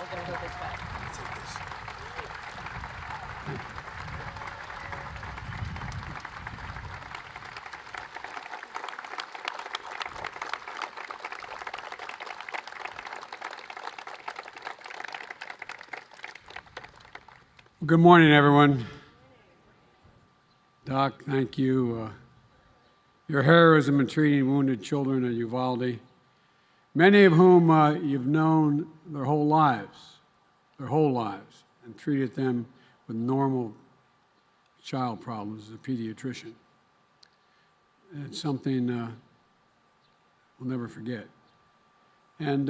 we're going to go this way. Good morning, everyone. Doc, thank you. Your heroism in treating wounded children at Uvalde, many of whom you've known their whole lives, and treated them with normal child problems as a pediatrician. It's something we'll never forget. And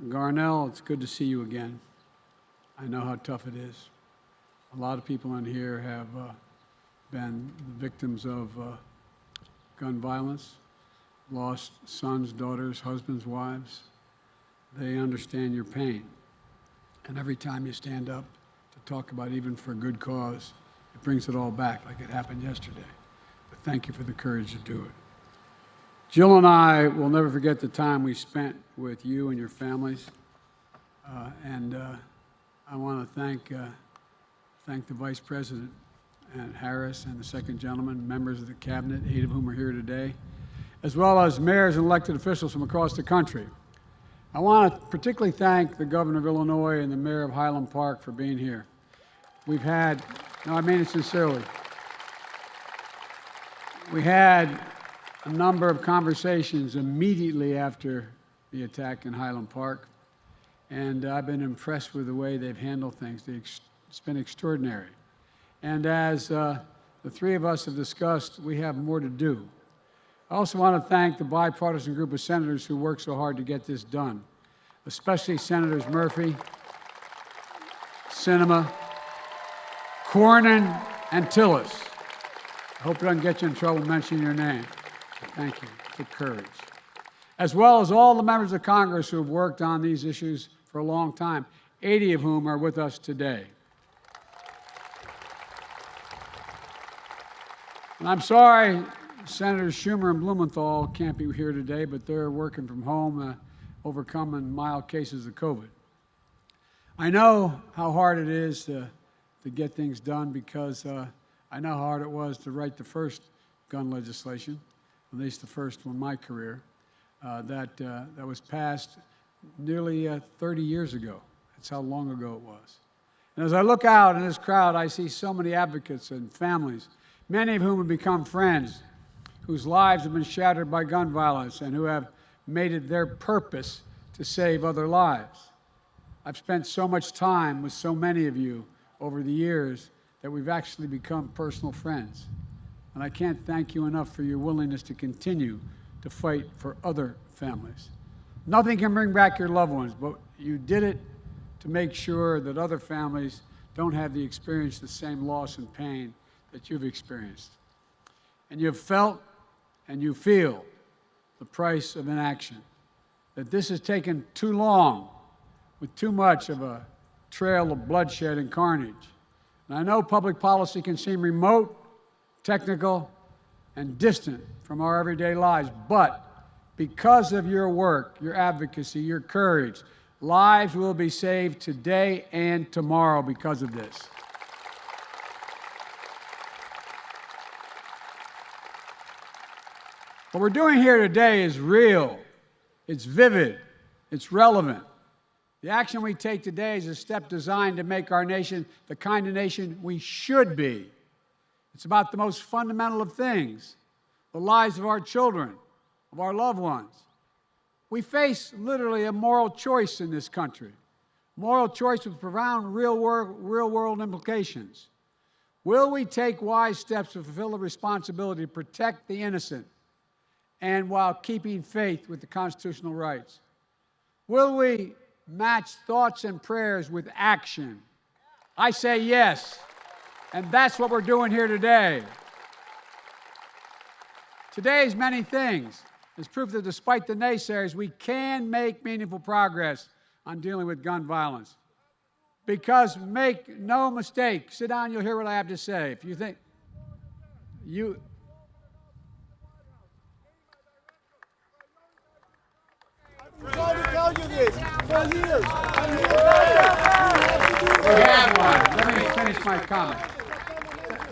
Garnell, it's good to see you again. I know how tough it is. A lot of people in here have been victims of gun violence, lost sons, daughters, husbands, wives. They understand your pain. And every time you stand up to talk about even for a good cause, it brings it all back like it happened yesterday. But thank you for the courage to do it. Jill and I will never forget the time we spent with you and your families. I want to thank the Vice President and Harris and the second gentleman, members of the cabinet, 8 of whom are here today, as well as mayors and elected officials from across the country. I want to particularly thank the governor of Illinois and the mayor of Highland Park for being here. We've had, no, I mean it sincerely, we had a number of conversations immediately after the attack in Highland Park, and I've been impressed with the way they've handled things. It's been extraordinary. And as the 3 of us have discussed, we have more to do. I also want to thank the bipartisan group of senators who worked so hard to get this done, especially Senators Murphy, Sinema, Cornyn, and Tillis. I hope it doesn't get you in trouble mentioning your name. Thank you for courage. As well as all the members of Congress who have worked on these issues for a long time, 80 of whom are with us today. And I'm sorry Senators Schumer and Blumenthal can't be here today, but they're working from home, overcoming mild cases of COVID. I know how hard it is to get things done because I know how hard it was to write the first gun legislation, at least the first one in my career, that was passed nearly 30 years ago. That's how long ago it was. And as I look out in this crowd, I see so many advocates and families, many of whom have become friends, whose lives have been shattered by gun violence and who have made it their purpose to save other lives. I've spent so much time with so many of you over the years that we've actually become personal friends. And I can't thank you enough for your willingness to continue to fight for other families. Nothing can bring back your loved ones, but you did it to make sure that other families don't have the experience the same loss and pain that you've experienced. And you've felt and you feel the price of inaction, that this has taken too long with too much of a trail of bloodshed and carnage. And I know public policy can seem remote, technical, and distant from our everyday lives, but because of your work, your advocacy, your courage, lives will be saved today and tomorrow because of this. What we're doing here today is real, it's vivid, it's relevant. The action we take today is a step designed to make our nation the kind of nation we should be. It's about the most fundamental of things, the lives of our children, of our loved ones. We face literally a moral choice in this country, moral choice with profound real-world implications. Will we take wise steps to fulfill the responsibility to protect the innocent and while keeping faith with the constitutional rights? Will we match thoughts and prayers with action? I say yes, and that's what we're doing here today. Today's many things is proof that despite the naysayers, we can make meaningful progress on dealing with gun violence. Because make no mistake, sit down, you'll hear what I have to say. If you think you... I'm trying to tell you this for years. I'm here. We have one. Let me finish my comment.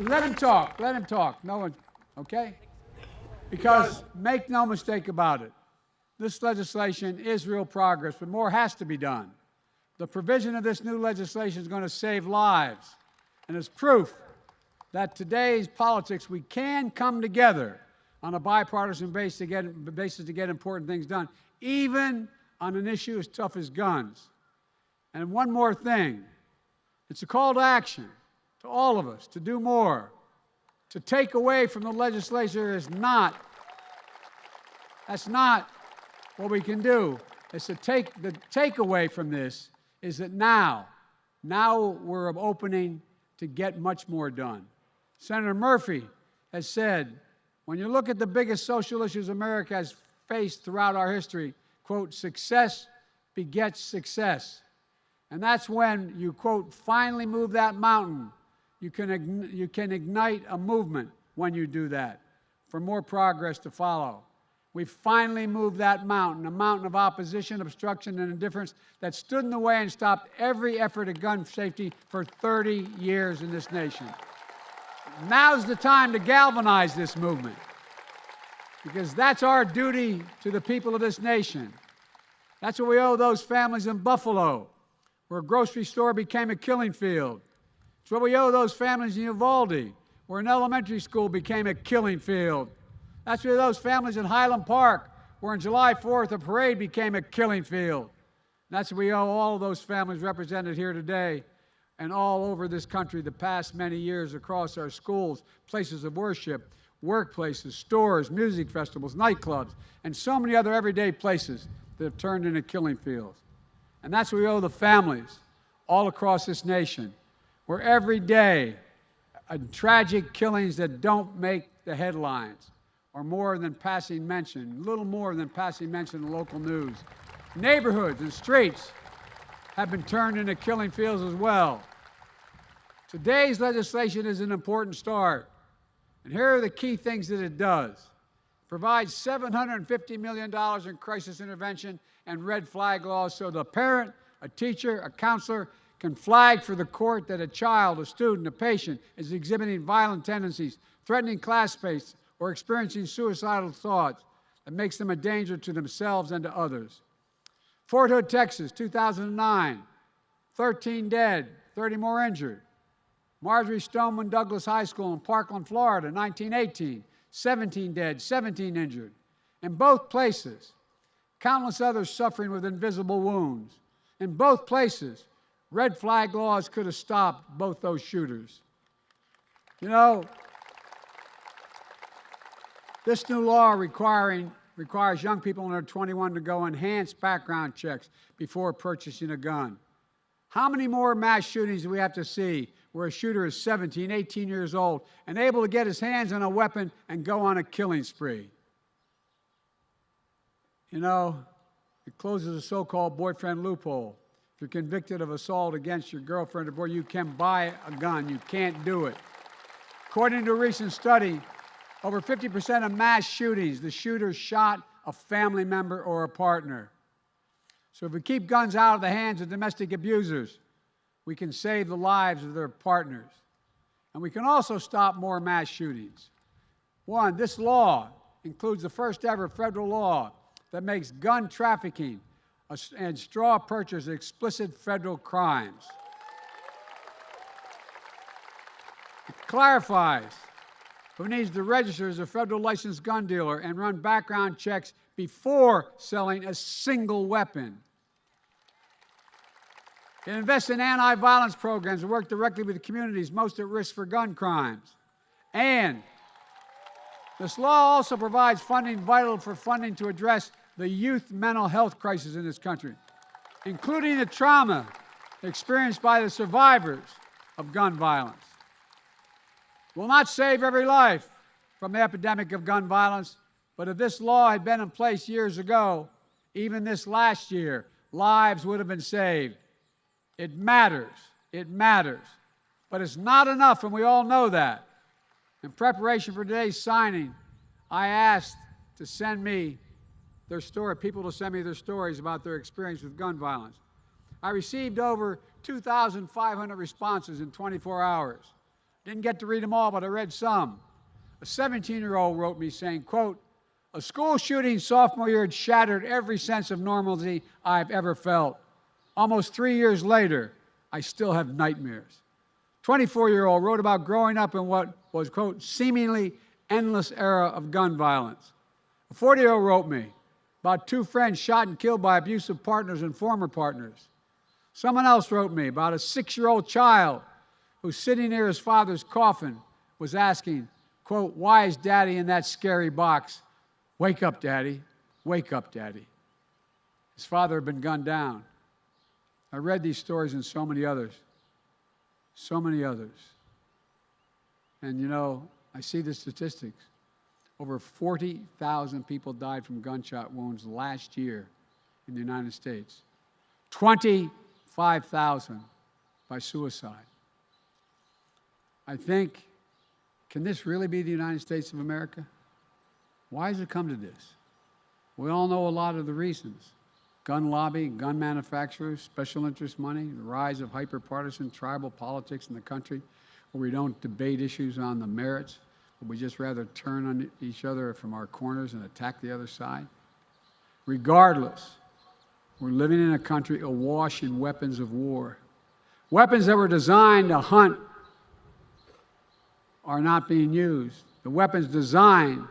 Let him talk. Let him talk. No one, okay? Because make no mistake about it, this legislation is real progress, but more has to be done. The provision of this new legislation is going to save lives, and it's proof that today's politics, we can come together on a bipartisan basis to get important things done, even on an issue as tough as guns. And one more thing, it's a call to action to all of us to do more. To take away from the legislature that's not what we can do. It's the takeaway from this is that now we're opening to get much more done. Senator Murphy has said, when you look at the biggest social issues America has faced throughout our history, quote, success begets success. And that's when you, quote, finally move that mountain. You can ignite a movement when you do that for more progress to follow. We finally moved that mountain, a mountain of opposition, obstruction, and indifference that stood in the way and stopped every effort at gun safety for 30 years in this nation. Now's the time to galvanize this movement, because that's our duty to the people of this nation. That's what we owe those families in Buffalo, where a grocery store became a killing field. It's what we owe those families in Uvalde, where an elementary school became a killing field. That's what those families in Highland Park, where on July 4th a parade became a killing field. That's what we owe all of those families represented here today and all over this country the past many years across our schools, places of worship, workplaces, stores, music festivals, nightclubs, and so many other everyday places that have turned into killing fields. And that's what we owe the families all across this nation, where every day tragic killings that don't make the headlines are more than passing mention, little more than passing mention in local news. Neighborhoods and streets have been turned into killing fields as well. Today's legislation is an important start. And here are the key things that it does. It provides $750 million in crisis intervention and red flag laws so the parent, a teacher, a counselor can flag for the court that a child, a student, a patient is exhibiting violent tendencies, threatening classmates, or experiencing suicidal thoughts that makes them a danger to themselves and to others. Fort Hood, Texas, 2009, 13 dead, 30 more injured. Marjorie Stoneman Douglas High School in Parkland, Florida, 1918, 17 dead, 17 injured. In both places, countless others suffering with invisible wounds. In both places, red flag laws could have stopped both those shooters. You know, this new law requires young people under 21 to go enhanced background checks before purchasing a gun. How many more mass shootings do we have to see where a shooter is 17, 18 years old and able to get his hands on a weapon and go on a killing spree? You know, it closes a so-called boyfriend loophole. If you're convicted of assault against your girlfriend or boy, you can buy a gun. You can't do it. According to a recent study, over 50% of mass shootings, the shooter shot a family member or a partner. So if we keep guns out of the hands of domestic abusers, we can save the lives of their partners. And we can also stop more mass shootings. One, this law includes the first ever federal law that makes gun trafficking and straw purchase explicit federal crimes. It clarifies who needs to register as a federal licensed gun dealer and run background checks before selling a single weapon. It invests in anti-violence programs and work directly with the communities most at risk for gun crimes. And this law also provides funding vital for funding to address the youth mental health crisis in this country, including the trauma experienced by the survivors of gun violence. Will not save every life from the epidemic of gun violence, but if this law had been in place years ago, even this last year, lives would have been saved. It matters. It matters. But it's not enough, and we all know that. In preparation for today's signing, I asked to send me their story, people to send me their stories about their experience with gun violence. I received over 2,500 responses in 24 hours. Didn't get to read them all, but I read some. A 17-year-old wrote me saying, quote, "A school shooting sophomore year had shattered every sense of normalcy I've ever felt. Almost 3 years later, I still have nightmares." 24-year-old wrote about growing up in what was, quote, "seemingly endless era of gun violence." A 40-year-old wrote me about 2 friends shot and killed by abusive partners and former partners. Someone else wrote me about a 6-year-old child who, sitting near his father's coffin, was asking, quote, "Why is Daddy in that scary box? Wake up, Daddy. Wake up, Daddy." His father had been gunned down. I read these stories and so many others. So many others. And you know, I see the statistics. Over 40,000 people died from gunshot wounds last year in the United States. 25,000 by suicide. I think, can this really be the United States of America? Why has it come to this? We all know a lot of the reasons. Gun lobby, gun manufacturers, special interest money, the rise of hyper-partisan tribal politics in the country, where we don't debate issues on the merits, but we just rather turn on each other from our corners and attack the other side. Regardless, we're living in a country awash in weapons of war. Weapons that were designed to hunt are not being used. The weapons designed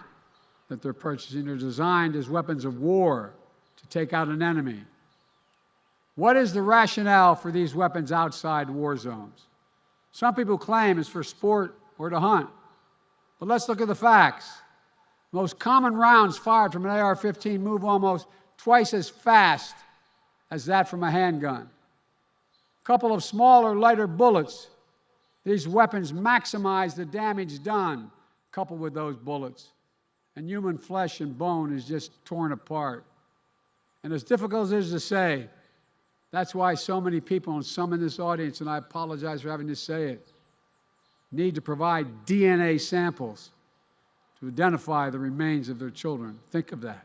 that they're purchasing are designed as weapons of war to take out an enemy. What is the rationale for these weapons outside war zones? Some people claim it's for sport or to hunt. But let's look at the facts. Most common rounds fired from an AR-15 move almost twice as fast as that from a handgun. A couple of smaller, lighter bullets. These weapons maximize the damage done, coupled with those bullets. And human flesh and bone is just torn apart. And as difficult as it is to say, that's why so many people, and some in this audience, and I apologize for having to say it, need to provide DNA samples to identify the remains of their children. Think of that.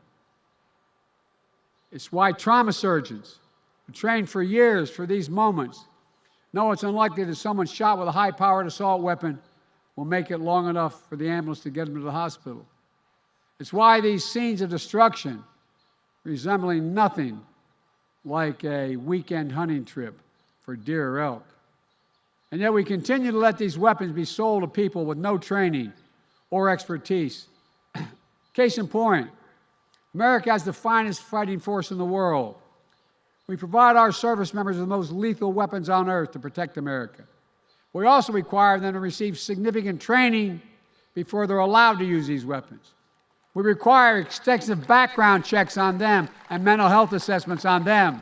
It's why trauma surgeons who trained for years for these moments know it's unlikely that someone shot with a high-powered assault weapon will make it long enough for the ambulance to get them to the hospital. It's why these scenes of destruction, resembling nothing like a weekend hunting trip for deer or elk. And yet we continue to let these weapons be sold to people with no training or expertise. Case in point, America has the finest fighting force in the world. We provide our service members with the most lethal weapons on earth to protect America. We also require them to receive significant training before they're allowed to use these weapons. We require extensive background checks on them and mental health assessments on them.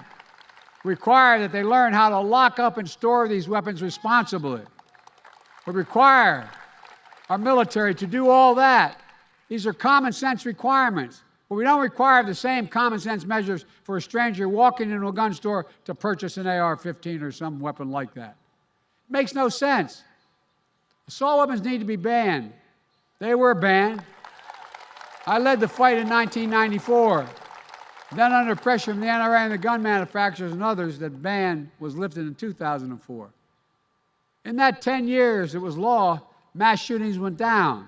We require that they learn how to lock up and store these weapons responsibly. We require our military to do all that. These are common sense requirements. But we don't require the same common sense measures for a stranger walking into a gun store to purchase an AR-15 or some weapon like that. It makes no sense. Assault weapons need to be banned. They were banned. I led the fight in 1994. Then under pressure from the NRA and the gun manufacturers and others, that ban was lifted in 2004. In that 10 years it was law, mass shootings went down.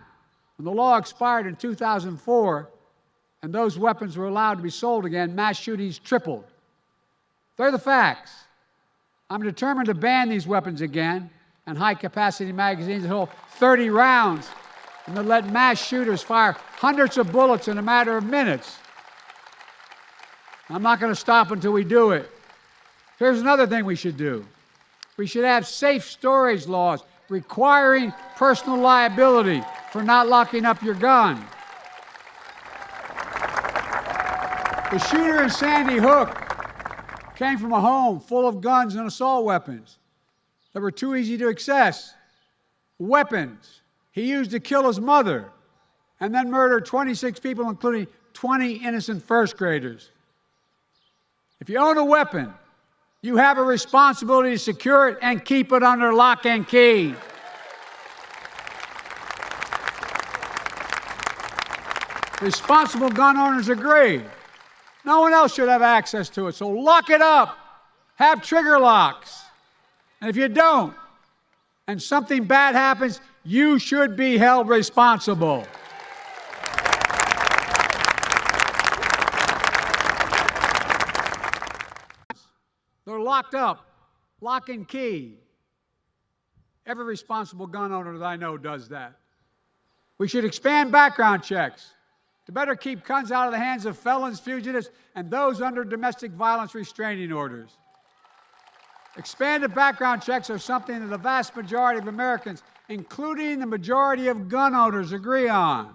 When the law expired in 2004 and those weapons were allowed to be sold again, mass shootings tripled. They're the facts. I'm determined to ban these weapons again and high-capacity magazines that hold 30 rounds and to let mass shooters fire hundreds of bullets in a matter of minutes. I'm not going to stop until we do it. Here's another thing we should do. We should have safe storage laws requiring personal liability for not locking up your gun. The shooter in Sandy Hook came from a home full of guns and assault weapons that were too easy to access. Weapons he used to kill his mother and then murder 26 people, including 20 innocent first graders. If you own a weapon, you have a responsibility to secure it and keep it under lock and key. Responsible gun owners agree. No one else should have access to it, so lock it up. have trigger locks. And if you don't, and something bad happens, you should be held responsible. They're locked up, lock and key. Every responsible gun owner that I know does that. We should expand background checks to better keep guns out of the hands of felons, fugitives, and those under domestic violence restraining orders. Expanded background checks are something that the vast majority of Americans, including the majority of gun owners, agree on.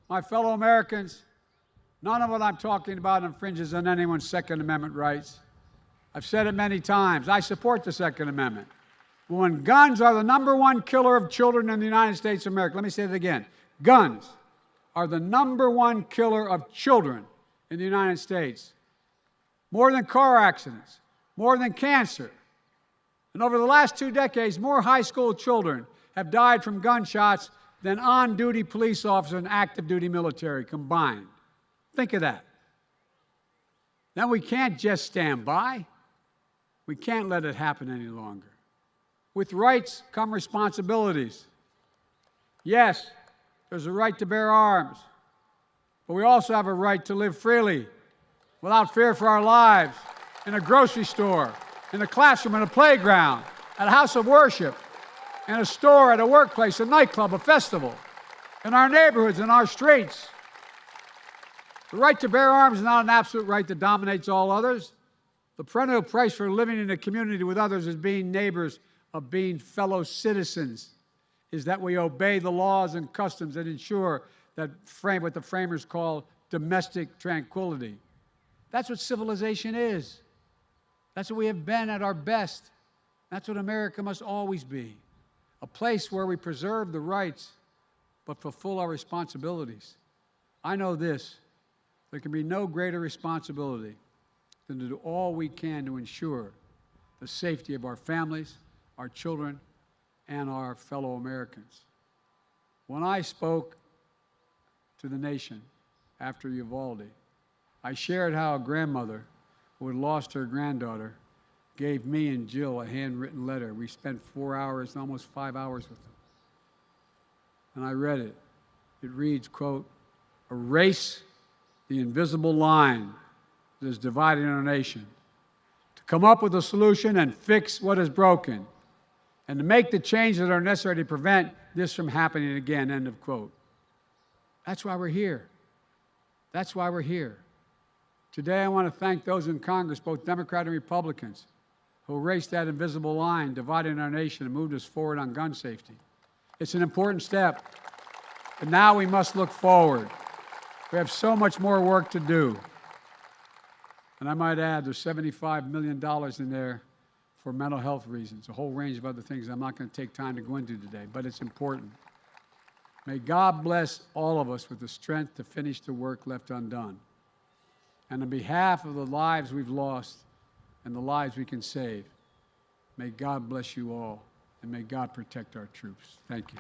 My fellow Americans, none of what I'm talking about infringes on anyone's Second Amendment rights. I've said it many times. I support the Second Amendment. But when guns are the #1 killer of children in the United States of America, let me say it again. Guns are the #1 killer of children in the United States. More than car accidents, more than cancer. And over the last 2 decades, more high school children have died from gunshots than on-duty police officers and active duty military combined. Think of that. Then we can't just stand by. We can't let it happen any longer. With rights come responsibilities. Yes, there's a right to bear arms, but we also have a right to live freely, without fear for our lives, in a grocery store, in a classroom, in a playground, at a house of worship, in a store, at a workplace, a nightclub, a festival, in our neighborhoods, in our streets. The right to bear arms is not an absolute right that dominates all others. The perennial price for living in a community with others as being neighbors, of being fellow citizens, is that we obey the laws and customs that ensure that what the framers call domestic tranquility. That's what civilization is. That's what we have been at our best. That's what America must always be. A place where we preserve the rights, but fulfill our responsibilities. I know this: there can be no greater responsibility than to do all we can to ensure the safety of our families, our children, and our fellow Americans. When I spoke to the nation after Uvalde, I shared how a grandmother who had lost her granddaughter gave me and Jill a handwritten letter. We spent 4 hours, almost 5 hours with them. And I read it. It reads, quote, "Erase the invisible line that is dividing our nation, to come up with a solution and fix what is broken, and to make the changes that are necessary to prevent this from happening again," end of quote. That's why we're here. That's why we're here. Today, I want to thank those in Congress, both Democrat and Republicans, who erased that invisible line dividing our nation and moved us forward on gun safety. It's an important step, but now we must look forward. We have so much more work to do. And I might add, there's $75 million in there for mental health reasons, a whole range of other things I'm not going to take time to go into today, but it's important. May God bless all of us with the strength to finish the work left undone. And on behalf of the lives we've lost and the lives we can save, may God bless you all, and may God protect our troops. Thank you.